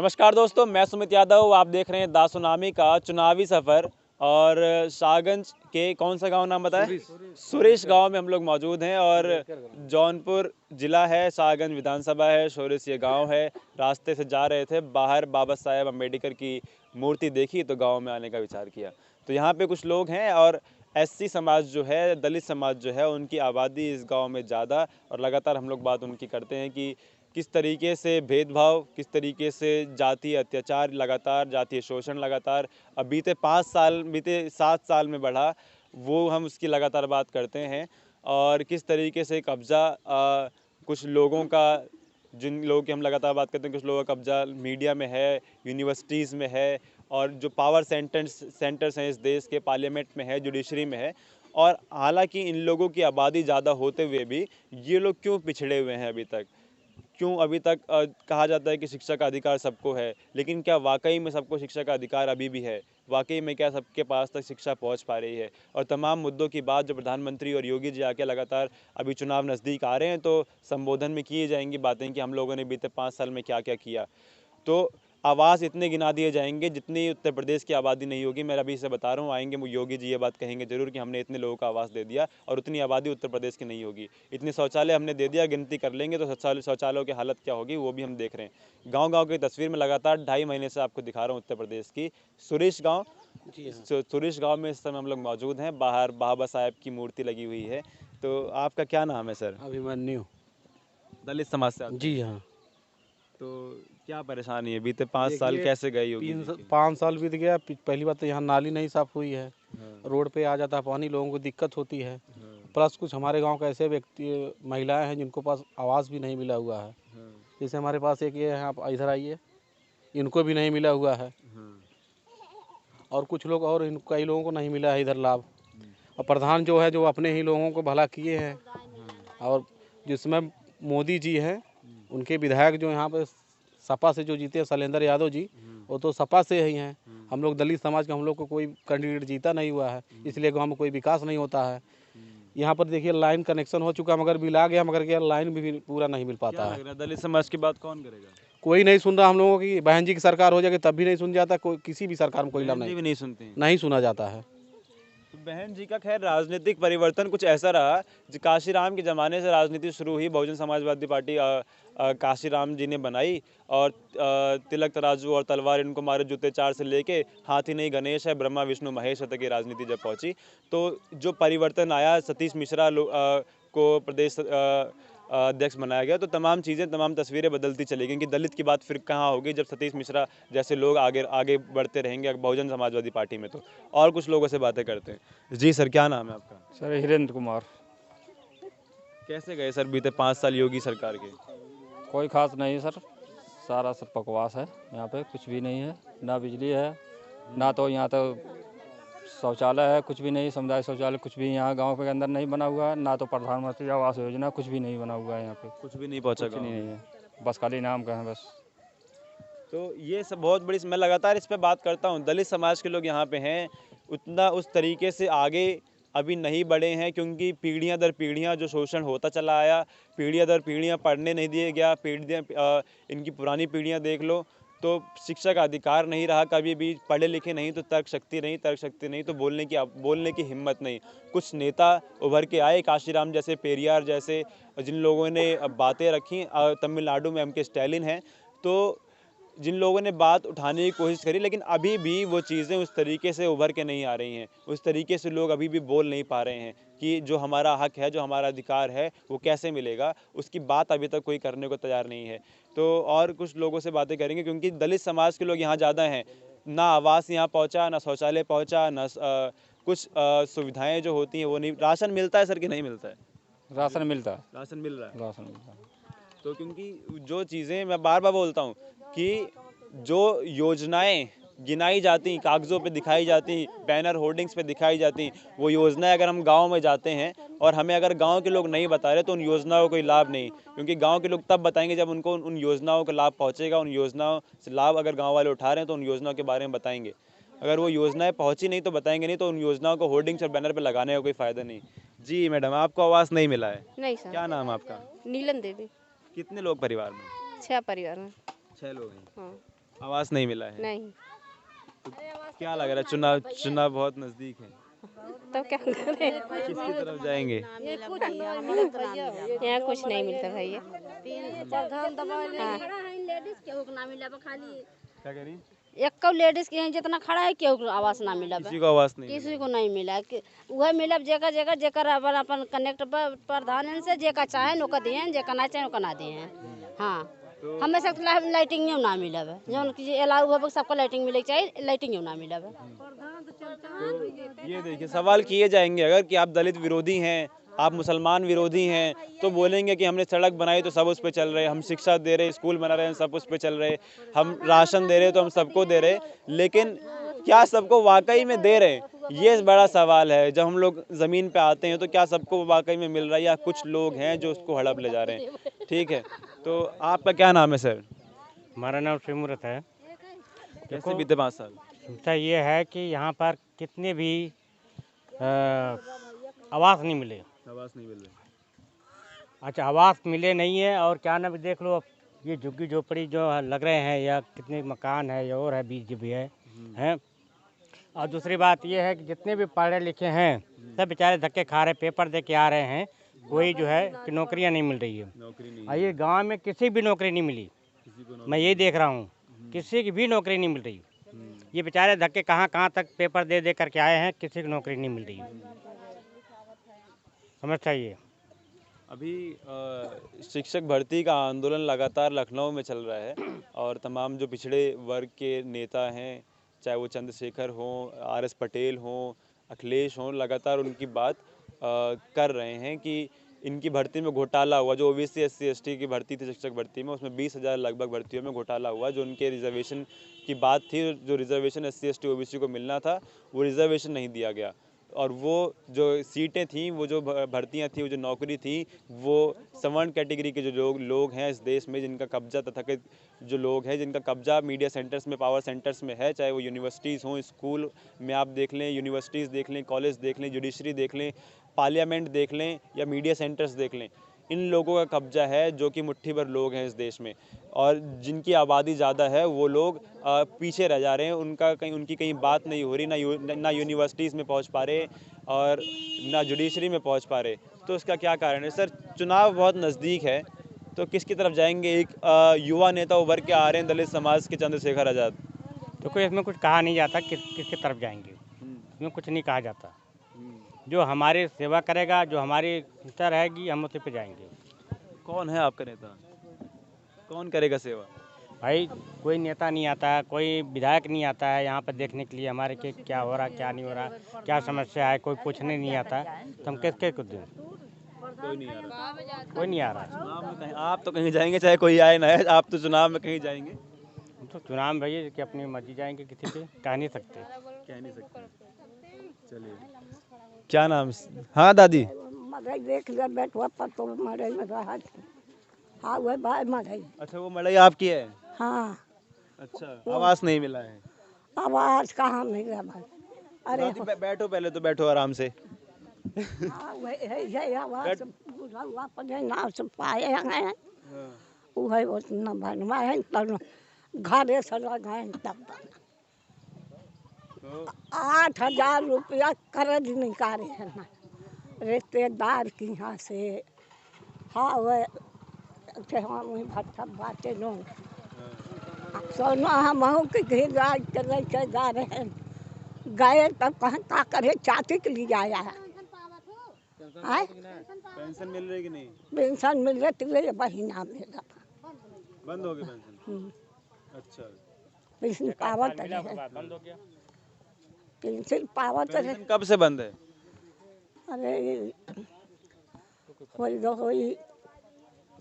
नमस्कार दोस्तों, मैं सुमित यादव। आप देख रहे हैं दा सुनामी का चुनावी सफ़र। और शाहगंज के कौन सा गांव नाम बताया? सुरेश गांव में हम लोग मौजूद हैं। और जौनपुर ज़िला है, शाहगंज विधानसभा है, सुरेश ये गांव है। रास्ते से जा रहे थे, बाहर बाबा साहेब अम्बेडकर की मूर्ति देखी तो गांव में आने का विचार किया। तो यहाँ पे कुछ लोग हैं और एससी समाज जो है, दलित समाज जो है, उनकी आबादी इस गाँव में ज़्यादा। और लगातार हम लोग बात उनकी करते हैं कि किस तरीके से भेदभाव, किस तरीके से जातीय अत्याचार लगातार, जातीय शोषण लगातार अब बीते 7 साल में बढ़ा, वो हम उसकी लगातार बात करते हैं। और किस तरीके से कब्ज़ा कुछ लोगों का, जिन लोगों की हम लगातार बात करते हैं, कुछ लोगों का कब्ज़ा मीडिया में है, यूनिवर्सिटीज़ में है, और जो पावर सेंटर्स हैं इस देश के, पार्लियामेंट में है, जुडिशरी में है। और हालांकि इन लोगों की आबादी ज़्यादा होते हुए भी ये लोग क्यों पिछड़े हुए हैं अभी तक? क्यों अभी तक कहा जाता है कि शिक्षा का अधिकार सबको है, लेकिन क्या वाकई में सबको शिक्षा का अधिकार अभी भी है? वाकई में क्या सबके पास तक शिक्षा पहुंच पा रही है? और तमाम मुद्दों की बात जो प्रधानमंत्री और योगी जी आके लगातार, अभी चुनाव नज़दीक आ रहे हैं तो संबोधन में किए जाएंगी बातें कि हम लोगों ने बीते 5 साल में क्या क्या किया। तो आवास इतने गिना दिए जाएंगे जितनी उत्तर प्रदेश की आबादी नहीं होगी। मैं अभी से बता रहा हूँ, आएंगे वो योगी जी ये बात कहेंगे जरूर कि हमने इतने लोगों को आवास दे दिया, और उतनी आबादी उत्तर प्रदेश की नहीं होगी। इतने शौचालय हमने दे दिया, गिनती कर लेंगे तो शौचालयों की हालत क्या होगी वो भी हम देख रहे हैं। गाँव गाँव की तस्वीर में लगातार 2.5 महीने से आपको दिखा रहा हूँ उत्तर प्रदेश की। सुरेश गाँव, सुरेश गाँव में इस समय हम लोग मौजूद हैं। बाहर बाबा साहेब की मूर्ति लगी हुई है। तो आपका क्या नाम है सर? अभिमन्यु। दलित समाज से आते हैं? जी हाँ। तो क्या परेशानी है? बीते 5 साल देखिए, कैसे गए योगी जी के? 5 साल बीत गया। पहली बात तो यहाँ नाली नहीं साफ़ हुई है। हाँ, रोड पे आ जाता है पानी, लोगों को दिक्कत होती है। हाँ, प्लस कुछ हमारे गांव के ऐसे व्यक्ति, महिलाएं हैं जिनको पास आवास भी नहीं मिला हुआ है। हाँ, जैसे हमारे पास एक ये है, आप इधर आइए, इनको भी नहीं मिला हुआ है। हाँ, और कुछ लोग और कई लोगों को नहीं मिला है इधर लाभ। हम्म, और प्रधान जो है, जो अपने ही लोगों को भला किए हैं। और जिसमें मोदी जी हैं, उनके विधायक जो यहाँ पे सपा से जो जीते हैं, शैलेंद्र यादव जी, वो तो सपा से ही हैं। हम लोग दलित समाज के, हम लोग को कोई कैंडिडेट जीता नहीं हुआ है, इसलिए गांव में कोई विकास नहीं होता है। यहाँ पर देखिए, लाइन कनेक्शन हो चुका मगर बिल आ गया, मगर क्या लाइन भी पूरा नहीं मिल क्या पाता लग है। रहा है दलित समाज की बात कौन करेगा? कोई नहीं सुन रहा हम लोगों की। बहन जी की सरकार हो जाएगी तब भी नहीं सुन जाता, कोई किसी भी सरकार में कोई लाभ बहन जी नहीं भी नहीं सुनते हैं? नहीं सुना जाता है। तो बहन जी का खैर राजनीतिक परिवर्तन कुछ ऐसा रहा, जो काशीराम के ज़माने से राजनीति शुरू हुई। बहुजन समाजवादी पार्टी काशीराम जी ने बनाई। और तिलक तराजू और तलवार इनको मारे जूते चार से लेके हाथी नहीं गणेश है, ब्रह्मा विष्णु महेश तक की राजनीति जब पहुंची, तो जो परिवर्तन आया, सतीश मिश्रा को प्रदेश अध्यक्ष बनाया गया, तो तमाम चीज़ें, तमाम तस्वीरें बदलती चली गई कि दलित की बात फिर कहाँ होगी जब सतीश मिश्रा जैसे लोग आगे आगे बढ़ते रहेंगे बहुजन समाजवादी पार्टी में। तो और कुछ लोगों से बातें करते हैं। जी सर, क्या नाम है आपका? सर हिरेंद्र कुमार। कैसे गए सर बीते 5 साल योगी सरकार के? कोई खास नहीं सर, सारा सब बकवास है। यहाँ पे कुछ भी नहीं है, ना बिजली है, ना तो यहाँ तो शौचालय है, कुछ भी नहीं। समुदाय शौचालय कुछ भी यहाँ गांव के अंदर नहीं बना हुआ है, ना तो प्रधानमंत्री आवास योजना कुछ भी नहीं बना हुआ है यहाँ पे। कुछ भी नहीं पहुंचा कुछ गाँव नहीं में? है, बस खाली नाम का है बस। तो ये सब बहुत बड़ी, मैं लगातार इस पे बात करता हूँ, दलित समाज के लोग यहाँ पे हैं, उतना उस तरीके से आगे अभी नहीं बढ़े हैं, क्योंकि पीढ़ियाँ दर पीढ़ियाँ जो शोषण होता चला आया, पीढ़ियाँ दर पीढ़ियाँ पढ़ने नहीं दिए गया, इनकी पुरानी पीढ़ियाँ देख लो, तो शिक्षा का अधिकार नहीं रहा कभी भी। पढ़े लिखे नहीं तो तर्क शक्ति नहीं तो बोलने की हिम्मत नहीं। कुछ नेता उभर के आए, काशीराम जैसे, पेरियार जैसे, जिन लोगों ने बातें रखी। तमिलनाडु में एम के स्टैलिन हैं, तो जिन लोगों ने बात उठाने की कोशिश करी, लेकिन अभी भी वो चीज़ें उस तरीके से उभर के नहीं आ रही हैं। उस तरीके से लोग अभी भी बोल नहीं पा रहे हैं कि जो हमारा हक है, जो हमारा अधिकार है, वो कैसे मिलेगा, उसकी बात अभी तक कोई करने को तैयार नहीं है। तो और कुछ लोगों से बातें करेंगे, क्योंकि दलित समाज के लोग यहाँ ज़्यादा हैं। ना आवास यहाँ पहुँचा, ना शौचालय पहुँचा, ना कुछ सुविधाएँ जो होती हैं वो नहीं। राशन मिलता है सर कि नहीं मिलता है? राशन मिलता है, राशन मिल रहा है। राशन मिलता है। तो क्योंकि जो चीज़ें मैं बार बार बोलता हूँ कि जो योजनाएं गिनाई जाती, कागज़ों पे दिखाई जाती, बैनर होर्डिंग्स पे दिखाई जाती, वो योजनाएं अगर हम गांव में जाते हैं और हमें अगर गांव के लोग नहीं बता रहे तो उन योजनाओं का कोई लाभ नहीं। क्योंकि गांव के लोग तब बताएंगे जब उनको उन योजनाओं का लाभ पहुंचेगा। उन योजनाओं से लाभ अगर गाँव वाले उठा रहे हैं तो उन योजनाओं के बारे में बताएंगे। अगर वो योजनाएं पहुँची नहीं तो बताएंगे नहीं, तो उन योजनाओं को होर्डिंग्स और बैनर पर लगाने का कोई फ़ायदा नहीं। जी मैडम, आपको आवास नहीं मिला है? नहीं सर। क्या नाम है आपका? नीलम देवी। कितने लोग परिवार में? 6 परिवार में। 6 लोग हैं। हाँ। आवास नहीं मिला है? नहीं। क्या लग रहा है, चुनाव चुनाव बहुत नजदीक है, तो क्या करें? किसकी तरफ जाएंगे? यहाँ कुछ नहीं मिलता भैया। क्या कह रही? एक कौ लेडीज के यहाँ जितना खड़ा है केहू को आवास ना मिला किसी को आवास नहीं किसी को नहीं मिला वह मिला जेकर जेकर जेकर अपन अपन कनेक्ट प्रधान से जेकर चाहे नोका दिए जेकर ना चाहे नोका ना दिए। हाँ हमें सब लाइटिंग ना मिला जो अलाउ हो सबको लाइटिंग मिले चाहिए लाइटिंग ना मिला। ये देखिए सवाल किए जाएंगे अगर कि आप दलित विरोधी हैं, आप मुसलमान विरोधी हैं, तो बोलेंगे कि हमने सड़क बनाई तो सब उस पर चल रहे, हम शिक्षा दे रहे, स्कूल बना रहे हैं, सब उस पर चल रहे, हम राशन दे रहे तो हम सबको दे रहे, लेकिन क्या सबको वाकई में दे रहे हैं, ये बड़ा सवाल है। जब हम लोग ज़मीन पे आते हैं तो क्या सबको वाकई में मिल रहा है या कुछ लोग हैं जो उसको हड़प ले जा रहे हैं। ठीक है, तो आपका क्या नाम है सर? हमारा नाम शिमूरत है। कैसे बीते 5 साल? समस्या ये है कि यहाँ पर कितने भी आवास नहीं मिले। आवास नहीं मिल रही। अच्छा आवास मिले नहीं है और क्या ना भी देख लो, अब ये झुग्गी झोपड़ी जो लग रहे हैं या कितने मकान है या और है बीज भी है हैं। और दूसरी बात ये है कि जितने भी पढ़े लिखे हैं सब बेचारे धक्के खा रहे, पेपर दे के आ रहे हैं, कोई जो है कि नौकरियाँ नहीं मिल रही है। नौकरी नहीं, और ये गाँव में किसी भी नौकरी नहीं मिली, किसी को मैं यही देख रहा हूँ, किसी की भी नौकरी नहीं मिल रही। ये बेचारे धक्के कहाँ तक पेपर दे दे करके आए हैं, किसी को नौकरी नहीं मिल रही है। समस्या ये अभी शिक्षक भर्ती का आंदोलन लगातार लखनऊ में चल रहा है और तमाम जो पिछड़े वर्ग के नेता हैं, चाहे वो चंद्रशेखर हों, आर.एस. पटेल हों, अखिलेश हों, लगातार उनकी बात कर रहे हैं कि इनकी भर्ती में घोटाला हुआ। जो ओबीसी एससी एसटी की भर्ती थी शिक्षक भर्ती में, उसमें 20,000 लगभग भर्तियों में घोटाला हुआ। जो उनके रिजर्वेशन की बात थी, जो रिजर्वेशन एससी एसटी ओबीसी को मिलना था, वो रिजर्वेशन नहीं दिया गया। और वो जो सीटें थीं, वो जो भर्तियां थी, वो जो नौकरी थी, वो सवर्ण कैटेगरी के जो लोग हैं इस देश में, जिनका कब्जा तथाकथित जो लोग हैं जिनका कब्जा मीडिया सेंटर्स में, पावर सेंटर्स में है, चाहे वो यूनिवर्सिटीज़ हों, स्कूल में आप देख लें, यूनिवर्सिटीज़ देख लें, कॉलेज देख लें, जुडिशरी देख लें, पार्लियामेंट देख लें या मीडिया सेंटर्स देख लें, इन लोगों का कब्जा है, जो कि मुट्ठी भर लोग हैं इस देश में। और जिनकी आबादी ज़्यादा है वो लोग पीछे रह जा रहे हैं, उनकी कहीं बात नहीं हो रही, ना यूनिवर्सिटीज़ में पहुंच पा रहे और ना जुडिशरी में पहुंच पा रहे। तो इसका क्या कारण है सर? चुनाव बहुत नज़दीक है, तो किसकी तरफ जाएंगे? एक युवा नेता उभर के आ रहे हैं दलित समाज के, चंद्रशेखर आज़ाद। तो कोई इसमें कुछ कहा नहीं जाता किसकी तरफ जाएंगे, इसमें कुछ नहीं कहा जाता। जो हमारी सेवा करेगा, जो हमारी इच्छा रहेगी, हम उसी पे जाएंगे। कौन है आपका नेता? कौन करेगा सेवा? भाई कोई नेता नहीं आता है, कोई विधायक नहीं आता है यहाँ पर देखने के लिए हमारे के क्या हो रहा क्या नहीं हो रहा, क्या समस्या है, कोई पूछने नहीं आता, तो हम किसके को दें? कोई नहीं आ रहा। कोई नहीं आ रहा। चुनाव में कहीं आप तो कहीं जाएंगे, चाहे कोई आए ना आए, आप तो चुनाव में कहीं जाएंगे। हम तो चुनाव में भैया कि अपनी मर्जी जाएंगे, किसी पे कह नहीं सकते। कह नहीं सकते। चलिए, क्या नाम? हाँ दादी। देख लिया बैठवा पर तो मरे में रहा। हाँ वह भाई मरे। अच्छा, वो मड़ई आपकी है? हाँ। अच्छा, आवास नहीं मिला है? आवाज कहाँ मिला भाई? अरे दादी बैठो, पहले तो बैठो आराम से। हाँ वह आवाज पूरा हुआ अपने नाम से पाए हैं। वह उतना बनवाए तब घरे से लगाए तब 8,000 रुपया कर्ज निकाले है ना रिश्तेदार के यहाँ से। हाँ वह भट्टा बाटे लोग सोना हम के घर चले जा रहे हैं, गए तब कहाँ का करे चाची के लिए आया है। पेंशन मिल रही कि नहीं? पेंशन मिल रही तो महीना मिल रहा, बंद हो गई पेंशन। अच्छा, पेंशन पावत है, बंद हो गया। पेंशन पावत है। पेंशन कब से बंद है? अरे कोई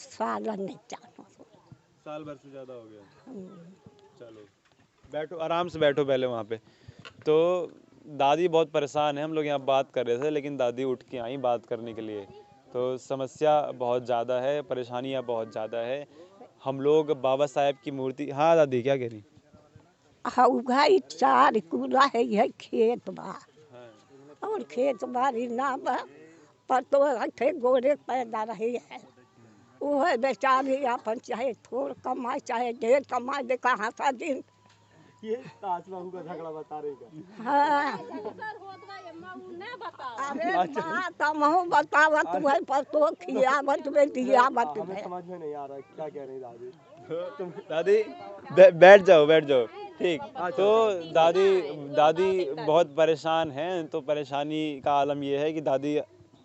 साल नहीं जानो, साल भर से ज़्यादा हो गया। चलो बैठो, आराम से बैठो पहले वहाँ पे। तो दादी बहुत परेशान है, हम लोग यहाँ बात कर रहे थे लेकिन दादी उठ के आई बात करने के लिए। तो समस्या बहुत ज़्यादा है, परेशानियाँ बहुत ज़्यादा है। हम लोग बाबा साहेब की मूर्ति। हाँ दादी क्या कह रही? हाँ 4 कूड़ा है यह खेत बा और खेत बारी ना बा पर तो रखे गोरे पैदा रही है। वह बेचारी अपन चाहे थोड़ कमाए चाहे ढेर कमाए, देखा 7 दिन ये ताज बाबू का झगड़ा बता रही का। हाँ अरे बात हमहू बतावत हुए पर तो खियावत में दियावत हमें में समझ में नहीं आ रहा क्या कह रही दादी। तुम दादी बैठ जाओ ठीक। तो दादी बहुत परेशान हैं। तो परेशानी का आलम ये है कि दादी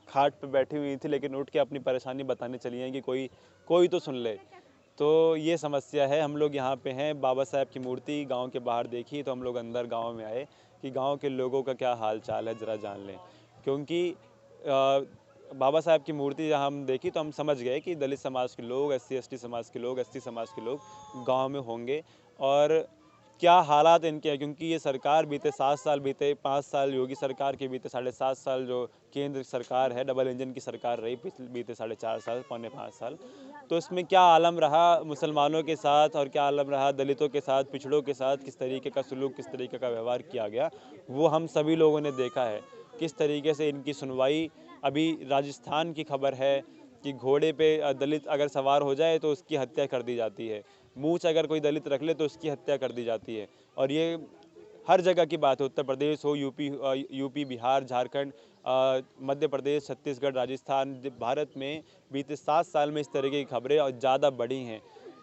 खाट पे बैठी हुई थी लेकिन उठ के अपनी परेशानी बताने चली हैं कि कोई तो सुन ले। तो ये समस्या है। हम लोग यहाँ पे हैं, बाबा साहब की मूर्ति गांव के बाहर देखी तो हम लोग अंदर गांव में आए कि गांव के लोगों का क्या हाल चाल है ज़रा जान लें। क्योंकि बाबा साहब की मूर्ति जहाँ हम देखी तो हम समझ गए कि दलित समाज के लोग, SC/ST समाज के लोग, ST समाज के लोग गांव में होंगे और क्या हालात इनके हैं। क्योंकि ये सरकार बीते 7 साल, बीते 5 साल योगी सरकार के, बीते 7.5 साल जो केंद्र सरकार है, डबल इंजन की सरकार रही बीते 4.5 साल, पौने 5 साल। तो इसमें क्या आलम रहा मुसलमानों के साथ और क्या आलम रहा दलितों के साथ, पिछड़ों के साथ, किस तरीके का सलूक, किस तरीके का व्यवहार किया गया, वो हम सभी लोगों ने देखा है। किस तरीके से इनकी सुनवाई, अभी राजस्थान की खबर है कि घोड़े पे दलित अगर सवार हो जाए तो उसकी हत्या कर दी जाती है। मूंछ अगर कोई दलित रख ले तो उसकी हत्या कर दी जाती है। और ये हर जगह की बात है, उत्तर प्रदेश हो, यूपी, बिहार, झारखंड, मध्य प्रदेश, छत्तीसगढ़, राजस्थान, भारत में बीते 7 साल में इस तरीके की खबरें और ज़्यादा बढ़ी हैं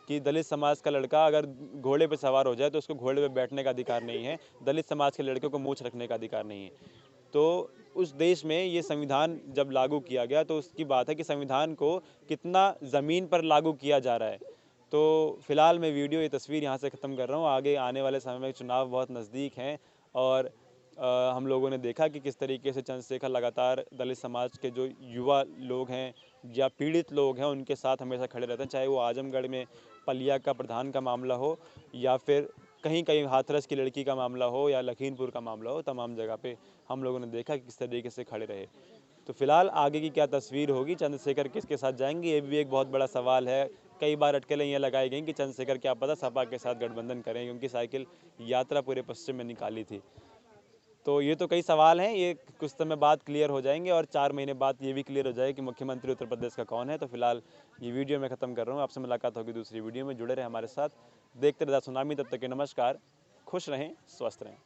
कि दलित समाज का लड़का अगर घोड़े पे सवार हो जाए तो उसको घोड़े पे बैठने का अधिकार नहीं है, दलित समाज के लड़के को मूंछ रखने का अधिकार नहीं है। तो उस देश में ये संविधान जब लागू किया गया तो उसकी बात है कि संविधान को कितना ज़मीन पर लागू किया जा रहा है। तो फिलहाल मैं ये तस्वीर यहाँ से ख़त्म कर रहा हूँ। आगे आने वाले समय में चुनाव बहुत नज़दीक हैं और हम लोगों ने देखा कि किस तरीके से चंद्रशेखर लगातार दलित समाज के जो युवा लोग हैं या पीड़ित लोग हैं उनके साथ हमेशा खड़े रहते हैं, चाहे वो आजमगढ़ में पलिया का प्रधान का मामला हो या फिर कहीं कहीं हाथरस की लड़की का मामला हो या लखीमपुर का मामला हो। तमाम जगह पे हम लोगों ने देखा कि किस तरीके से खड़े रहे। तो फिलहाल आगे की क्या तस्वीर होगी, चंद्रशेखर किसके साथ जाएंगे, ये भी एक बहुत बड़ा सवाल है। कई बार अटकलें ये लगाई गई कि चंद्रशेखर क्या पता सपा के साथ गठबंधन करें, क्योंकि साइकिल यात्रा पूरे पश्चिम में निकाली थी। तो ये तो कई सवाल हैं, ये कुछ समय बाद क्लियर हो जाएंगे और 4 महीने बाद ये भी क्लियर हो जाए कि मुख्यमंत्री उत्तर प्रदेश का कौन है। तो फिलहाल ये वीडियो मैं ख़त्म कर रहा हूँ। आपसे मुलाकात होगी दूसरी वीडियो में। जुड़े रहें हमारे साथ, देखते रहे सुनामी। तब तक के नमस्कार, खुश रहें, स्वस्थ रहें।